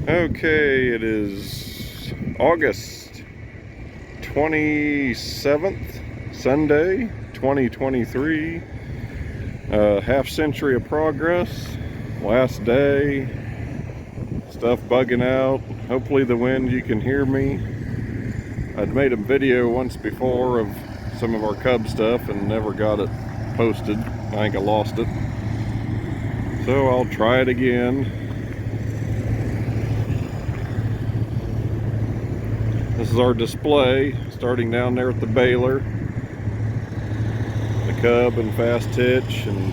Okay, it is August 27th, Sunday, 2023. Half century of progress, last day, stuff bugging out. Hopefully the wind, you can hear me. I'd made a video once before of some of our Cub stuff and never got it posted. I think I lost it. So I'll try it again. This is our display, starting down there at the baler. The Cub and Fast Hitch, and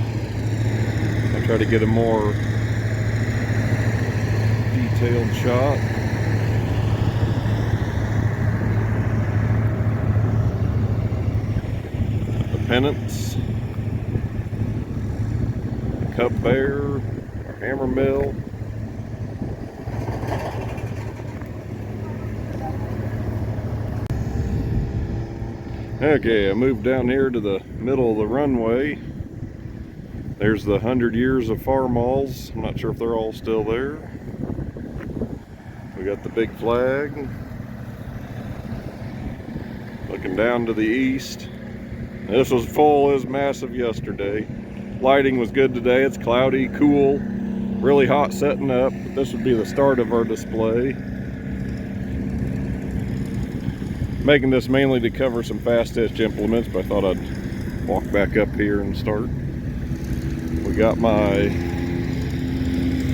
I'll try to get a more detailed shot. The pennants, the Cub Bear, our hammer mill. Okay, I moved down here to the middle of the runway. There's the 100 years of Farmalls. I'm not sure if they're all still there. We got the big flag. Looking down to the east. This was full, it was massive yesterday. Lighting was good today. It's cloudy, cool, really hot setting up. But this would be the start of our display. Making this mainly to cover some Fast Hitch implements, but I thought I'd walk back up here and start. We got my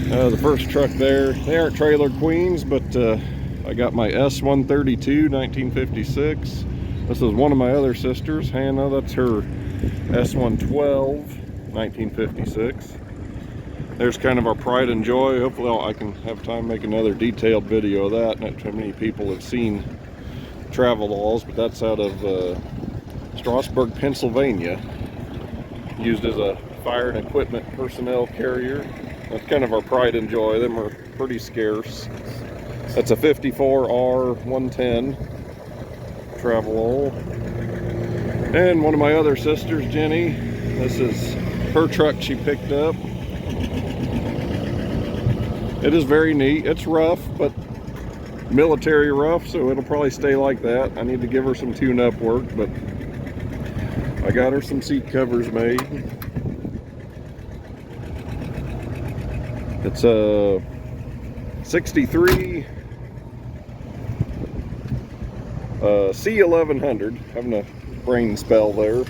the first truck there. They aren't trailer queens, but I got my S132 1956. This is one of my other sisters, Hannah. That's her S112 1956. There's kind of our pride and joy. Hopefully I can have time to make another detailed video of that. Not too many people have seen travel laws, but that's out of Strasburg, Pennsylvania. Used as a fire and equipment personnel carrier. That's kind of our pride and joy. Them are pretty scarce. That's a 54R110 travel. And one of my other sisters, Jenny, this is her truck she picked up. It is very neat. It's rough, but military rough, so it'll probably stay like that. I need to give her some tune-up work, but I got her some seat covers made. It's a 63 C1100. Having a brain spell there.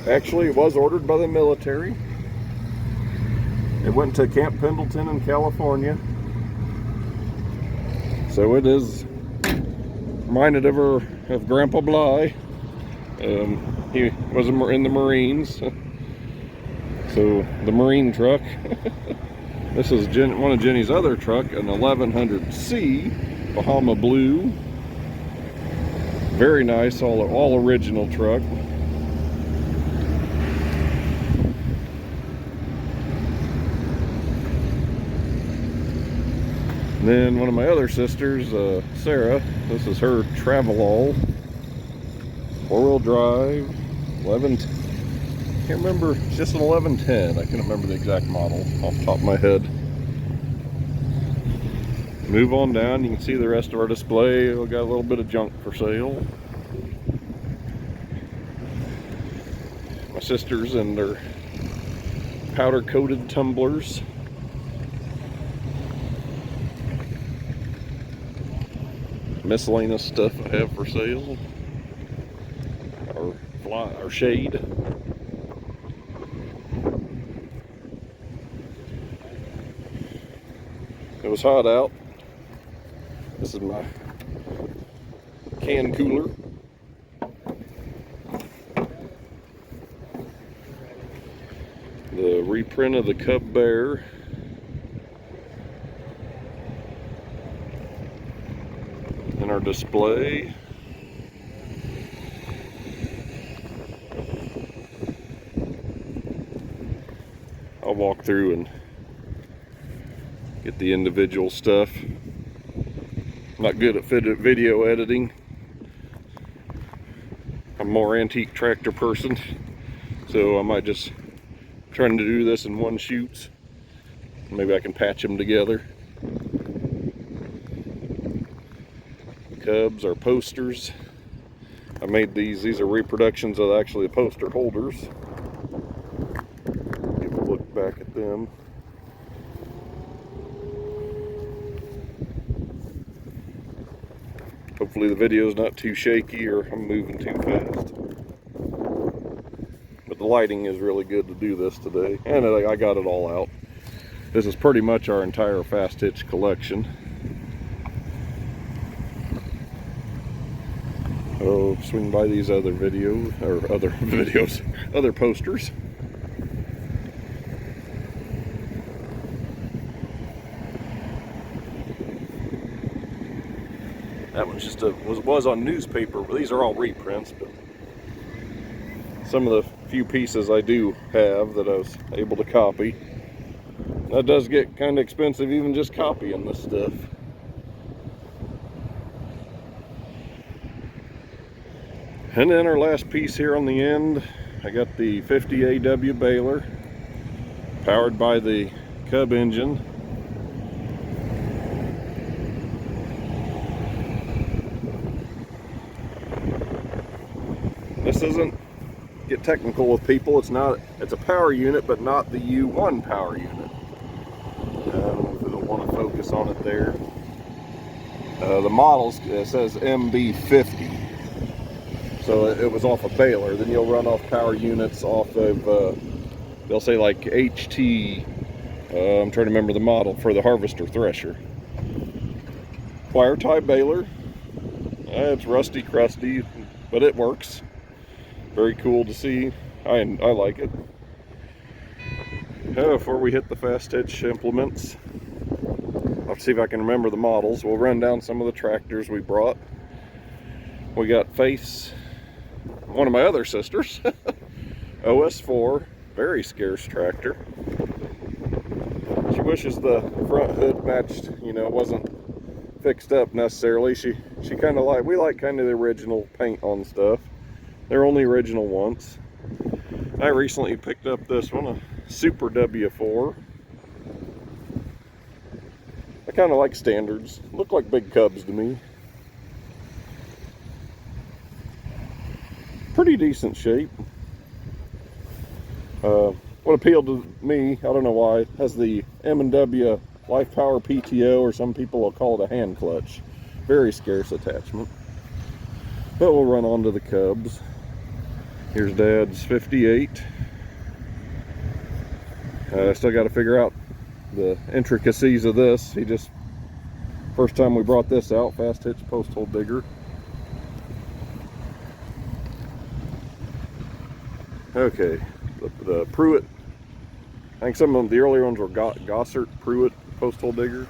Actually, it was ordered by the military. It went to Camp Pendleton in California. So it is reminded of Grandpa Bly. He was in the Marines, so the Marine truck. This is one of Jenny's other truck, an 1100C Bahama Blue. Very nice, all original truck. And then one of my other sisters, Sarah, this is her Travelall, 4-wheel drive, 11, can't remember, it's just an 1110, I can't remember the exact model off the top of my head. Move on down, you can see the rest of our display. We got a little bit of junk for sale. My sisters and their powder coated tumblers. Miscellaneous stuff I have for sale. Our shade. It was hot out. This is my can cooler. The reprint of the Cub Bear. In our display. I'll walk through and get the individual stuff. I'm not good at video editing. I'm more antique tractor person, so I might just trying to do this in one shoot. Maybe I can patch them together. Cubs are posters. I made these are reproductions of actually the poster holders. Give a look back at them. Hopefully the video is not too shaky or I'm moving too fast. But the lighting is really good to do this today. And I got it all out. This is pretty much our entire Fast Hitch collection. Oh, swing by these other videos, or other posters. That one's just was on newspaper, but these are all reprints. But some of the few pieces I do have that I was able to copy. That does get kind of expensive, even just copying this stuff. And then our last piece here on the end, I got the 50 AW baler, powered by the Cub engine. This isn't, get technical with people, it's a power unit, but not the U1 power unit. I don't want to focus on it there. The models, it says MB50. So it was off a baler. Then you'll run off power units off of, they'll say like HT, I'm trying to remember the model for the harvester thresher. Wire tie baler. It's rusty, crusty, but it works. Very cool to see. I like it. Before we hit the Fast Hitch implements, I'll see if I can remember the models. We'll run down some of the tractors we brought. We got Faith's, one of my other sisters, OS4, very scarce tractor. She wishes the front hood matched, you know, wasn't fixed up necessarily. She kind of we like kind of the original paint on stuff. They're only original once. I recently picked up this one, a Super W4. I kind of like standards. Look like big Cubs to me. Pretty decent shape. What appealed to me, I don't know why, has the M&W Life Power PTO, or some people will call it a hand clutch. Very scarce attachment. But we'll run on to the Cubs. Here's Dad's 58. I still got to figure out the intricacies of this. First time we brought this out, Fast Hitch post hole digger. Okay, the Prewitt, I think some of the earlier ones were Gossert Prewitt post hole digger.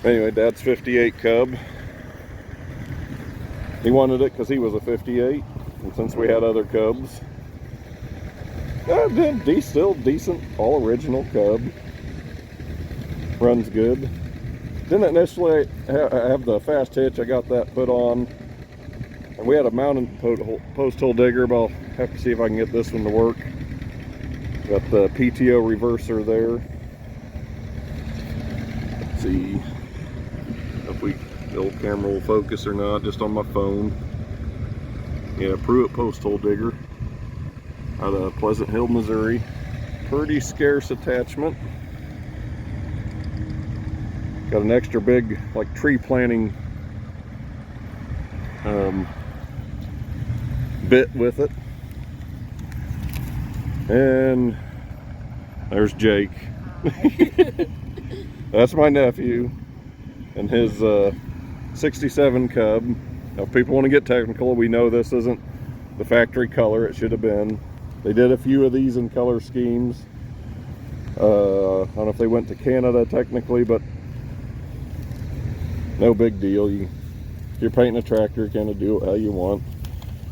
Anyway, Dad's 58 Cub. He wanted it because he was a 58, and since we had other Cubs, still decent, all original Cub. Runs good. Didn't initially have the Fast Hitch. I got that put on, and we had a mounted post hole digger, but I'll have to see if I can get this one to work. Got the PTO reverser there. Let's see if the old camera will focus or not, just on my phone. Yeah, Prewitt post hole digger out of Pleasant Hill, Missouri. Pretty scarce attachment. Got an extra big, like, tree planting bit with it. And there's Jake. That's my nephew and his 67 Cub. Now, if people want to get technical, we know this isn't the factory color it should have been. They did a few of these in color schemes. I don't know if they went to Canada technically, but no big deal. If you're painting a tractor, kind of do it how you want.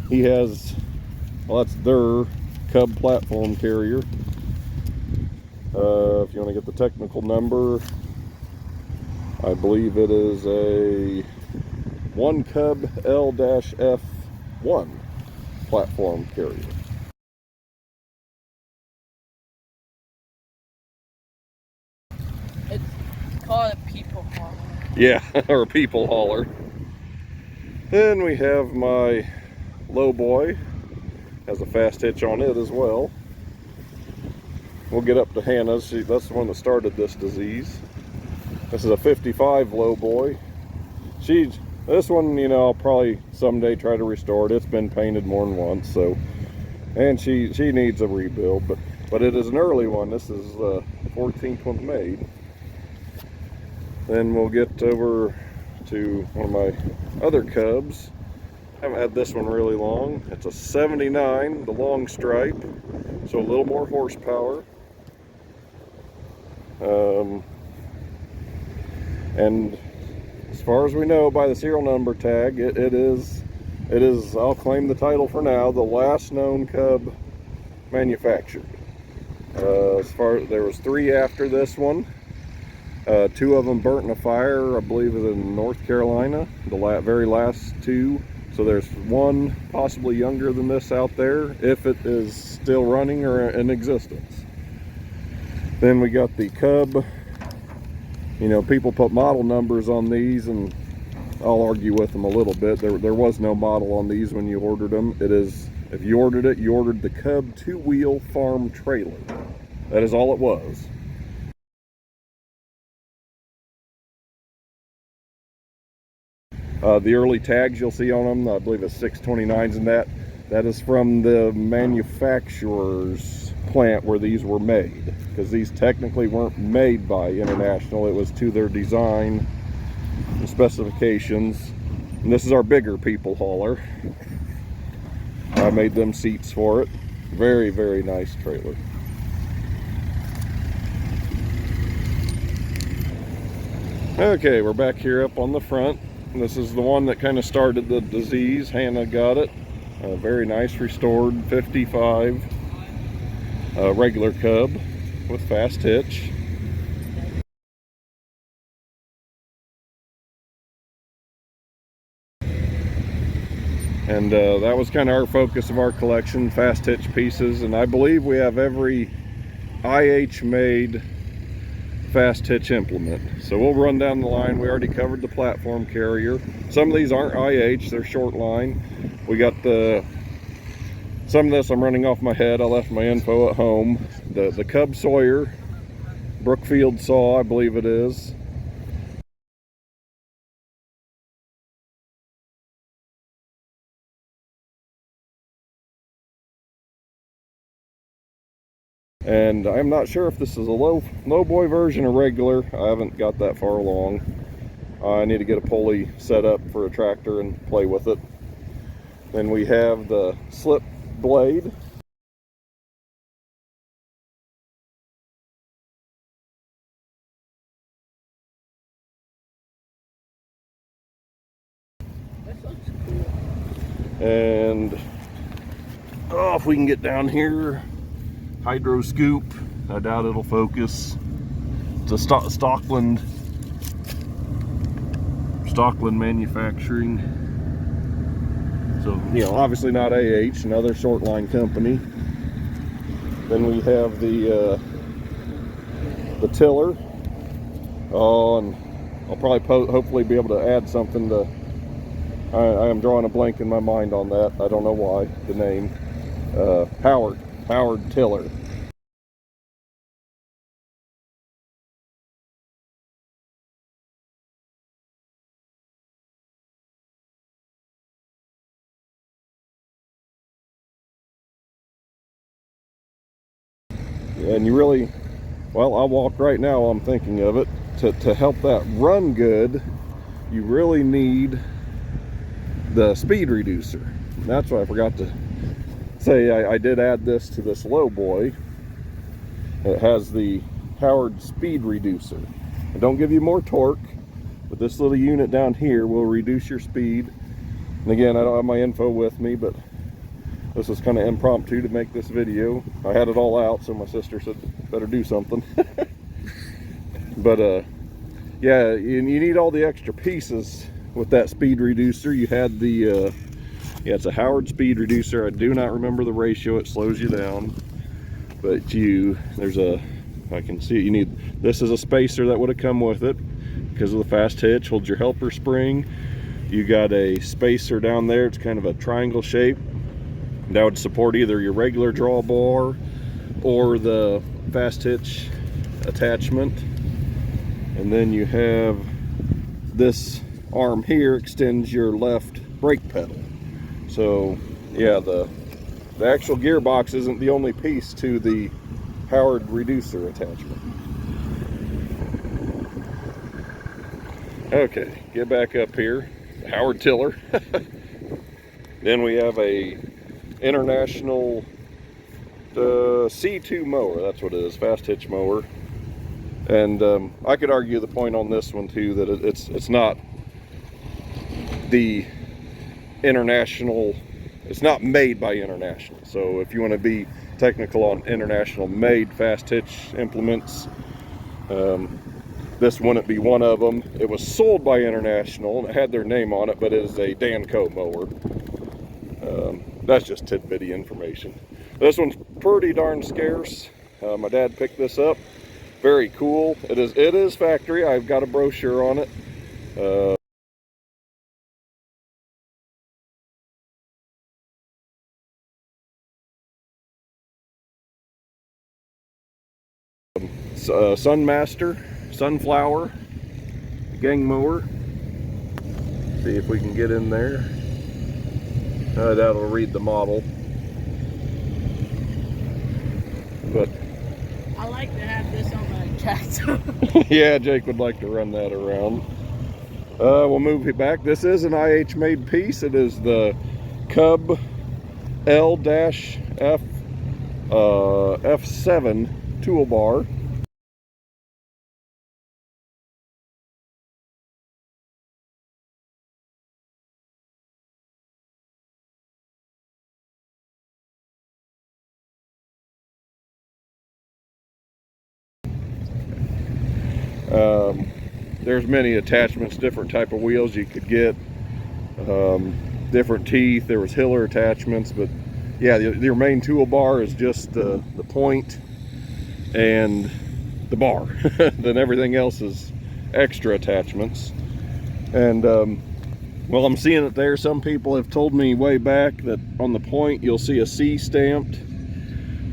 He has, well, that's their Cub platform carrier. If you want to get the technical number, I believe it is a 1 Cub L-F1 platform carrier. Yeah, or a people hauler. Then we have my low boy, has a fast hitch on it as well. We'll get up to Hannah's. That's the one that started this disease. This is a 55 low boy. This one, you know, I'll probably someday try to restore it. It's been painted more than once, so, and she needs a rebuild, but it is an early one. This is the 14th one made. Then we'll get over to one of my other Cubs. Haven't had this one really long. It's a 79, the long stripe, so a little more horsepower. And as far as we know by the serial number tag, it is, I'll claim the title for now, the last known Cub manufactured. There was 3 after this one. 2 of them burnt in a fire, I believe it was in North Carolina, the very last 2. So there's 1 possibly younger than this out there, if it is still running or in existence. Then we got the Cub. You know, people put model numbers on these, and I'll argue with them a little bit. There was no model on these when you ordered them. It is, if you ordered it, you ordered the Cub 2-wheel farm trailer. That is all it was. The early tags you'll see on them, I believe it's 629s, and that is from the manufacturer's plant where these were made, because these technically weren't made by International. It was to their design and specifications. And this is our bigger people hauler. I made them seats for it. Very, very nice trailer. Okay, we're back here up on the front. This is the one that kind of started the disease. Hannah got it. Very nice restored 55 regular Cub with fast hitch. And that was kind of our focus of our collection, fast hitch pieces. And I believe we have every IH made fast hitch implement. So we'll run down the line. We already covered the platform carrier. Some of these aren't IH, they're short line. We got some of this I'm running off my head. I left my info at home. The Cub Sawyer, Brookfield saw, I believe it is. And I'm not sure if this is a low boy version or regular. I haven't got that far along. I need to get a pulley set up for a tractor and play with it. Then we have the slip blade. And if we can get down here, hydro scoop. I doubt it'll focus. It's a Stockland manufacturing. So, you know, obviously not AH, another short line company. Then we have the tiller. Oh, and I'll probably hopefully be able to add something to. I am drawing a blank in my mind on that. I don't know why. The name Howard tiller. And you really, well, I'll walk right now while I'm thinking of it. To help that run good, you really need the speed reducer. And that's what I forgot to say. I did add this to this low boy. It has the Howard speed reducer. It don't give you more torque, but this little unit down here will reduce your speed. And again, I don't have my info with me, but this is kind of impromptu to make this video. I had it all out, so my sister said better do something. But yeah, you need all the extra pieces with that speed reducer. You had the yeah, it's a Howard speed reducer. I do not remember the ratio. It slows you down, but there's a, I can see it. You need, this is a spacer that would have come with it. because of the fast hitch. Holds your helper spring. You got a spacer down there. It's kind of a triangle shape. That would support either your regular draw bar or the fast hitch attachment. And then you have this arm here extends your left brake pedal. So yeah, the actual gearbox isn't the only piece to the Howard reducer attachment. Okay, get back up here. Howard tiller. Then we have a International C2 mower. That's what it is, fast hitch mower. And I could argue the point on this one too, that it's not the International, it's not made by International. So if you want to be technical on International made fast hitch implements, this wouldn't be one of them. It was sold by International and it had their name on it, but it is a Danco mower. That's just tidbitty information. This one's pretty darn scarce. My dad picked this up. Very cool. It is factory. I've got a brochure on it. Sunmaster Sunflower Gang mower. See if we can get in there. That'll read the model. But I like to have this on my tractor. yeah, Jake would like to run that around. We'll move it back. This is an IH made piece. It is the Cub L-F F7 toolbar. There's many attachments, different type of wheels you could get, different teeth. There was Hiller attachments, but yeah, your main toolbar is just the point and the bar. Then everything else is extra attachments. And well, I'm seeing it there. Some people have told me way back that on the point you'll see a C stamped,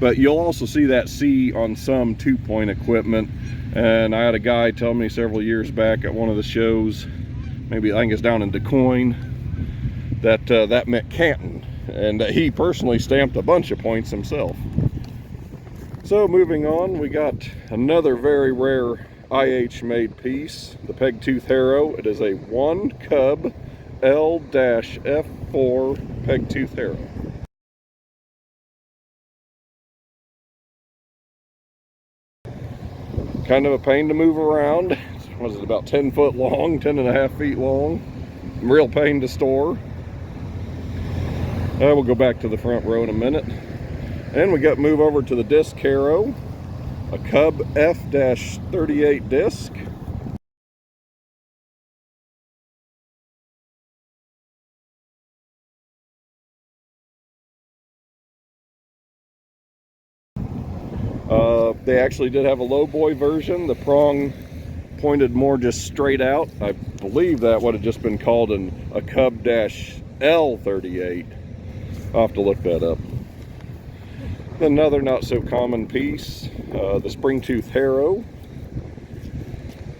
but you'll also see that C on some 2-point equipment. And I had a guy tell me several years back at one of the shows, maybe I think it's down in DuQuoin, that that meant Canton, and he personally stamped a bunch of points himself. So moving on, we got another very rare IH made piece, the peg tooth harrow. It is a 1 Cub L-F4 peg tooth harrow. Kind of a pain to move around. Was it about 10 foot long, 10.5 feet long? Real pain to store. We'll go back to the front row in a minute. And we got move over to the disc harrow, a Cub F-38 disc. They actually did have a low boy version. The prong pointed more just straight out. I believe that would have just been called a Cub-L38. I'll have to look that up. Another not so common piece, the spring tooth harrow.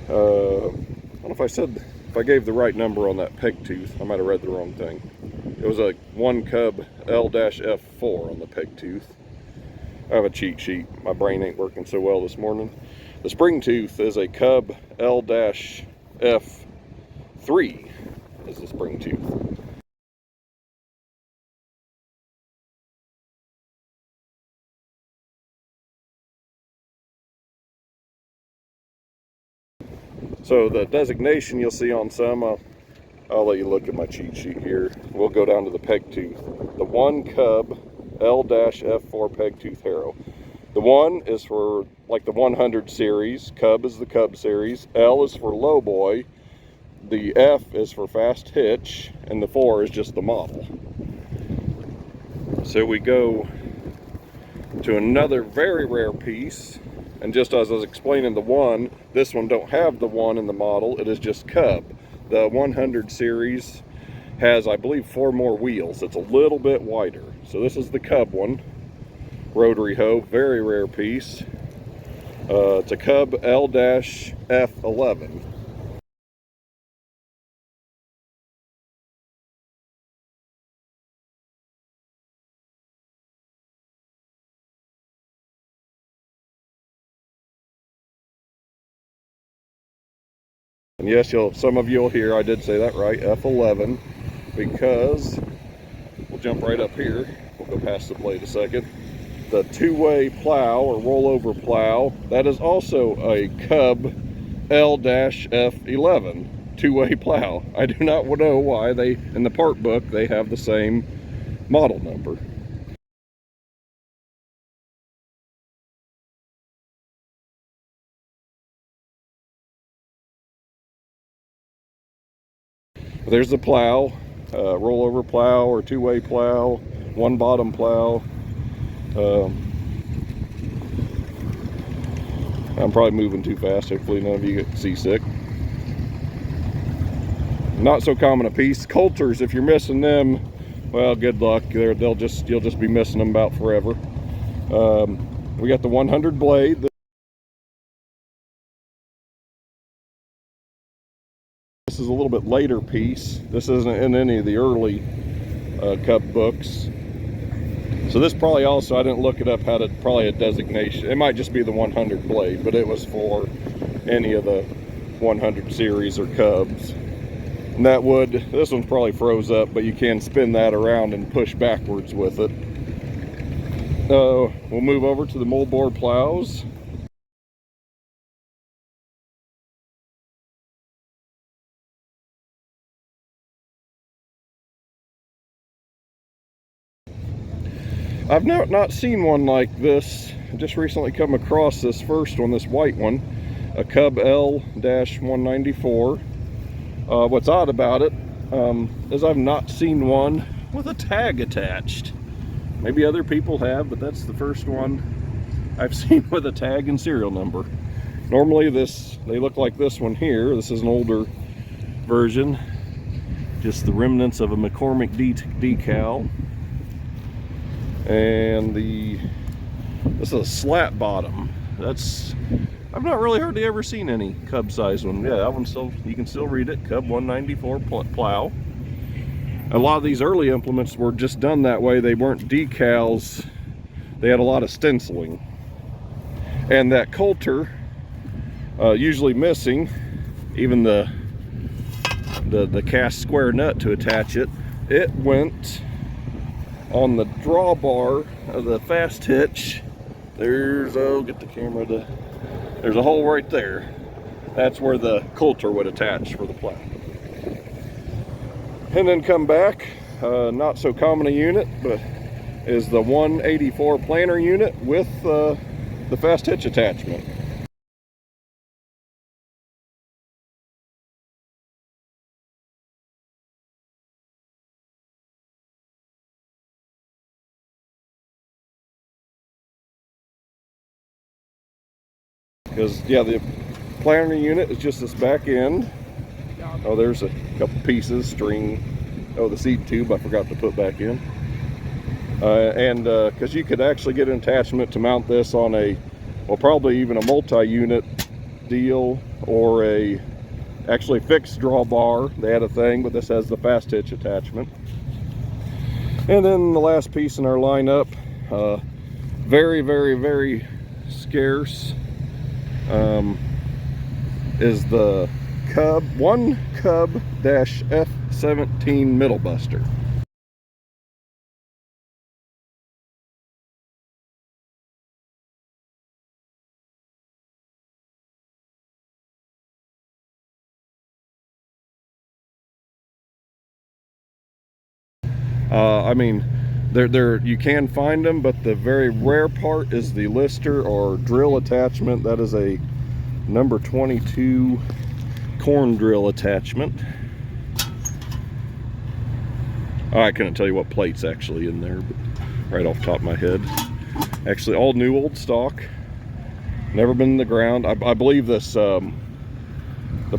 I don't know if I gave the right number on that peg tooth. I might have read the wrong thing. It was a 1 Cub L-F4 on the peg tooth. I have a cheat sheet. My brain ain't working so well this morning. The spring tooth is a Cub L-F3 is the spring tooth. So the designation you'll see on some, I'll let you look at my cheat sheet here. We'll go down to the peg tooth. The 1 Cub L-F4 peg tooth harrow. The 1 is for like the 100 series, Cub is the Cub series, L is for low boy, the F is for fast hitch, and the 4 is just the model. So we go to another very rare piece, and just as I was explaining the 1, This one don't have the 1 in the model. It is just Cub. The 100 series has, I believe, 4 more wheels. It's a little bit wider. So this is the Cub one. Rotary hoe, very rare piece. It's a Cub L-F11. And yes, some of you will hear I did say that right, F11, because we'll jump right up here. We'll go past the blade a second. The two-way plow or rollover plow, that is also a Cub L-F11 two-way plow. I do not know why in the part book they have the same model number. There's the plow, rollover plow or two-way plow, one bottom plow. I'm probably moving too fast. Hopefully none of you get seasick. Not so common a piece. Coulters, if you're missing them, well, good luck. You'll just be missing them about forever. We got the 100 blade. This is a little bit later piece. This isn't in any of the early Cub books. So this probably also, I didn't look it up, had probably a designation. It might just be the 100 blade, but it was for any of the 100 series or Cubs. And that this one's probably froze up, but you can spin that around and push backwards with it. We'll move over to the moldboard plows. I've not seen one like this. I just recently come across this first one, this white one, a Cub L-194. What's odd about it is I've not seen one with a tag attached. Maybe other people have, but that's the first one I've seen with a tag and serial number. Normally they look like this one here. This is an older version. Just the remnants of a McCormick decal. And this is a slat bottom. I've not really hardly ever seen any Cub size one. Yeah, that one you can still read it, Cub 194 plow. A lot of these early implements were just done that way. They weren't decals. They had a lot of stenciling. And that coulter, usually missing, even the cast square nut to attach it, it went on the drawbar of the Fast Hitch. There's, get the camera to, there's a hole right there. That's where the coulter would attach for the plow. And then come back, not so common a unit, but is the 184 planter unit with the Fast Hitch attachment. Because, yeah, the planter unit is just this back end. Oh, there's a couple pieces, string. Oh, the seed tube I forgot to put back in. Because you could actually get an attachment to mount this on well, probably even a multi-unit deal, or actually fixed drawbar. They had a thing, but this has the Fast Hitch attachment. And then the last piece in our lineup, very, very, very scarce, is the Cub F17 middle buster. I mean, you can find them, but the very rare part is the lister or drill attachment. That is a number 22 corn drill attachment. I couldn't tell you what plate's actually in there, but right off the top of my head. Actually, all new old stock. Never been in the ground. I believe this, the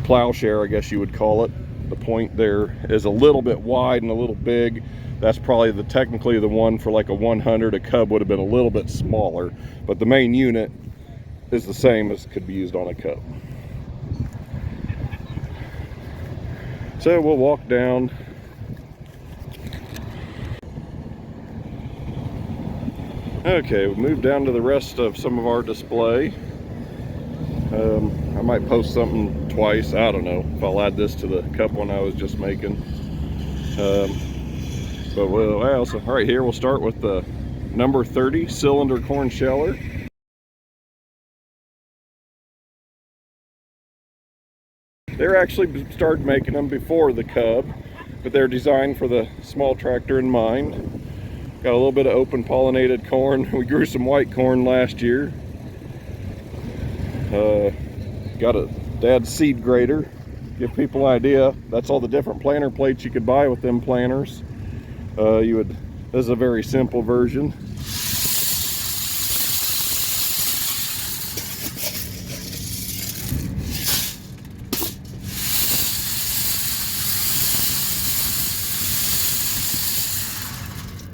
plowshare, I guess you would call it, the point there is a little bit wide and a little big. That's probably technically the one for like a 100. A Cub would have been a little bit smaller, but the main unit is the same as could be used on a Cub. So we'll walk down. Okay, we'll move down to the rest of some of our display. I might post something twice. I don't know if I'll add this to the Cub one I was just making. But also, right here we'll start with the number 30 cylinder corn sheller. They're actually started making them before the Cub, but they're designed for the small tractor in mind. Got a little bit of open pollinated corn. We grew some white corn last year. Got a dad's seed grader. Give people an idea. That's all the different planter plates you could buy with them planters. This is a very simple version.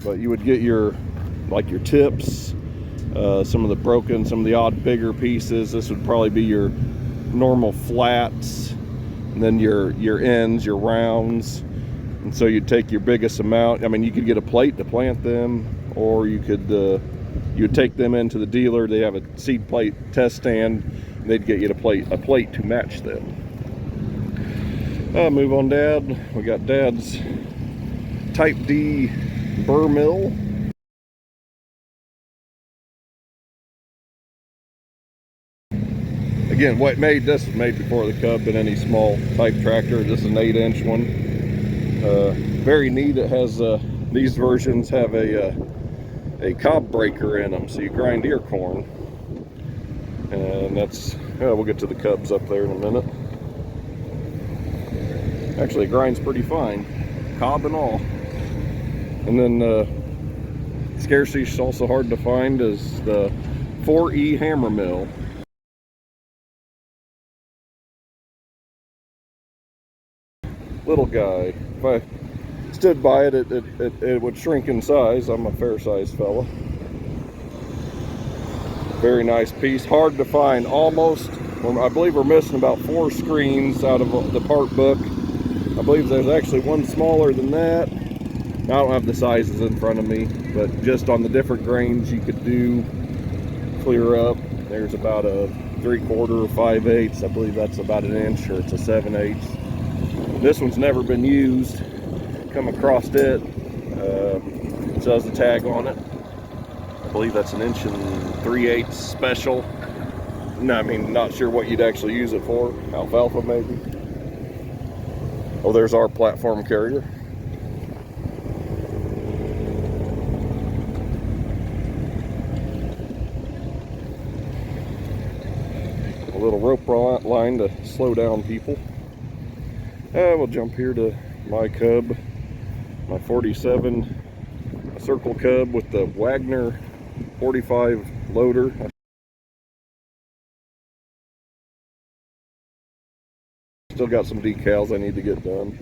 But you would get your tips, some of the broken, some of the odd bigger pieces. This would probably be your normal flats, and then your ends, your rounds. And so you'd take your biggest amount. I mean, you could get a plate to plant them, or you would take them into the dealer. They have a seed plate test stand, and they'd get you a plate to match them. Move on, Dad. We got Dad's Type D burr mill. Again, this was made before the Cub and any small type tractor. This is an 8-inch one. Very neat. It has these versions have a cob breaker in them, so you grind ear corn. And that's, we'll get to the Cubs up there in a minute. Actually, it grinds pretty fine, cob and all. And then scarcely also hard to find is the 4E hammer mill. Little guy. If I stood by it, it would shrink in size. I'm a fair-sized fella. Very nice piece. Hard to find. Almost, I believe we're missing about 4 screens out of the part book. I believe there's actually one smaller than that. I don't have the sizes in front of me, but just on the different grains you could do clear up. There's about a 3/4 or 5/8. I believe that's about an inch, or it's a 7/8. This one's never been used. Come across it. It says the tag on it. I believe that's an 1 3/8 special. No, I mean, not sure what you'd actually use it for. Alfalfa, maybe. Oh, there's our platform carrier. A little rope line to slow down people. We'll jump here to my Cub, my 47 Circle Cub with the Wagner 45 loader. Still got some decals I need to get done.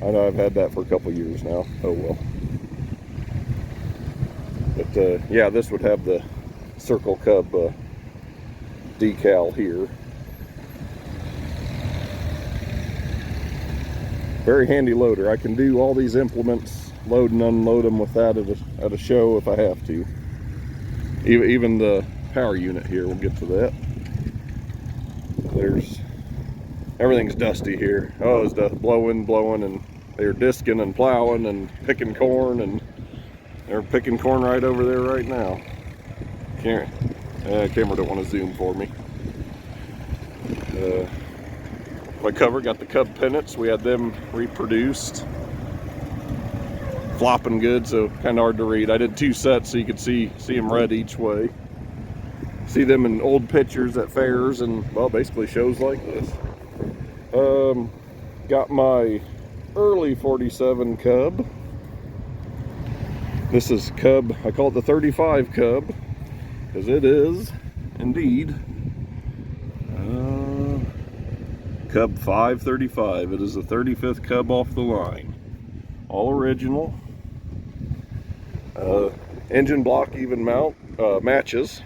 I know I've had that for a couple years now. Oh well. But yeah, this would have the Circle Cub decal here. Very handy loader. I can do all these implements, load and unload them with that at a show if I have to. Even the power unit here, we'll get to that. Everything's dusty here. Oh, it's blowing, and they're disking and plowing and picking corn, and they're picking corn right over there right now. Camera don't want to zoom for me. My cover got the Cub pennants. We had them reproduced. Flopping good, so kind of hard to read. I did 2 sets so you could see them read each way. See them in old pictures at fairs and, well, basically shows like this. Got my early 47 Cub. This is Cub, I call it the 35 Cub, because it is indeed Cub 535. It is the 35th Cub off the line. All original. Engine block even matches.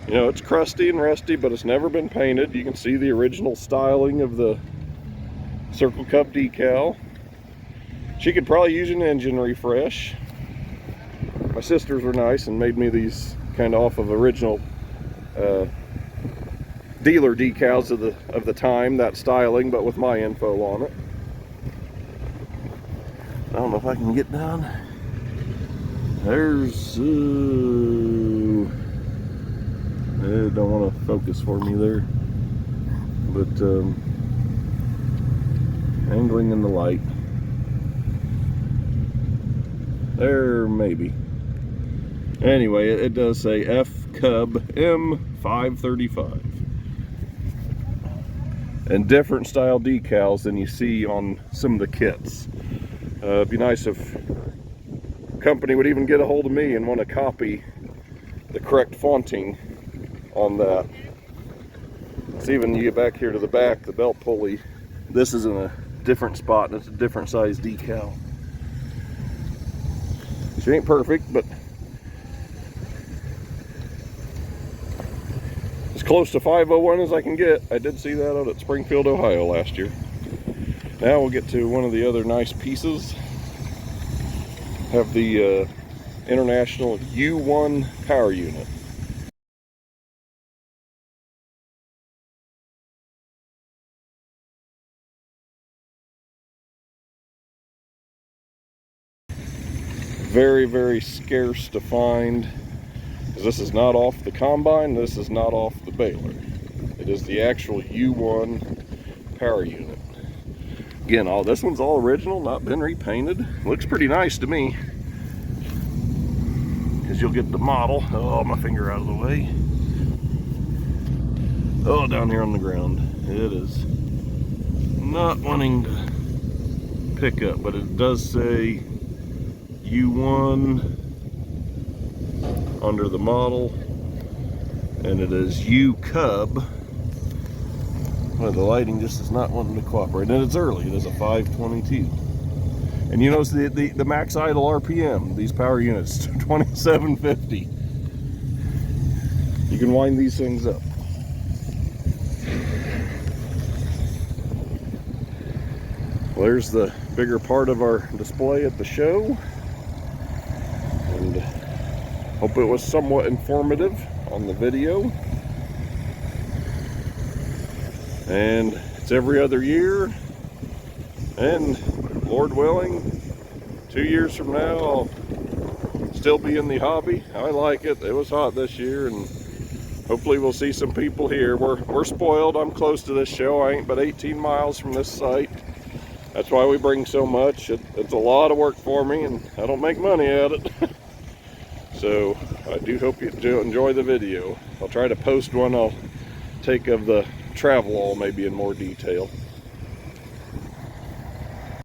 You know, it's crusty and rusty, but it's never been painted. You can see the original styling of the Circle Cup decal. She could probably use an engine refresh. My sisters were nice and made me these kind of off of original dealer decals of the time, that styling, but with my info on it. I don't know if I can get down. There's it don't want to focus for me there, but angling in the light there, maybe. Anyway, it does say F Cub M535, and different style decals than you see on some of the kits. It'd be nice if company would even get a hold of me and want to copy the correct fonting on that. It's even, you get back here to the back, the belt pulley, this is in a different spot and it's a different size decal. She ain't perfect, but as close to 501 as I can get. I did see that out at Springfield, Ohio last year. Now we'll get to one of the other nice pieces. Have the International U1 power unit. Very, very scarce to find, because this is not off the combine, this is not off the baler. It is the actual U1 power unit. Again, this one's all original, not been repainted. Looks pretty nice to me, because you'll get the model. Oh, my finger out of the way. Oh, down here on the ground. It is not wanting to pick up, but it does say U1 under the model, and it is U Cub. Well, the lighting just is not wanting to cooperate, and it's early. It is a 522, and you notice the max idle RPM, these power units, 2750. You can wind these things up. Well, there's the bigger part of our display at the show. And hope it was somewhat informative on the video. And it's every other year, and Lord willing, 2 years from now I'll still be in the hobby. I like it. It was hot this year, and hopefully we'll see some people here. We're spoiled. I'm close to this show. I ain't but 18 miles from this site. That's why we bring so much. It's a lot of work for me, and I don't make money at it. So I do hope you enjoy the video. I'll try to post one I'll take of the travel all maybe in more detail.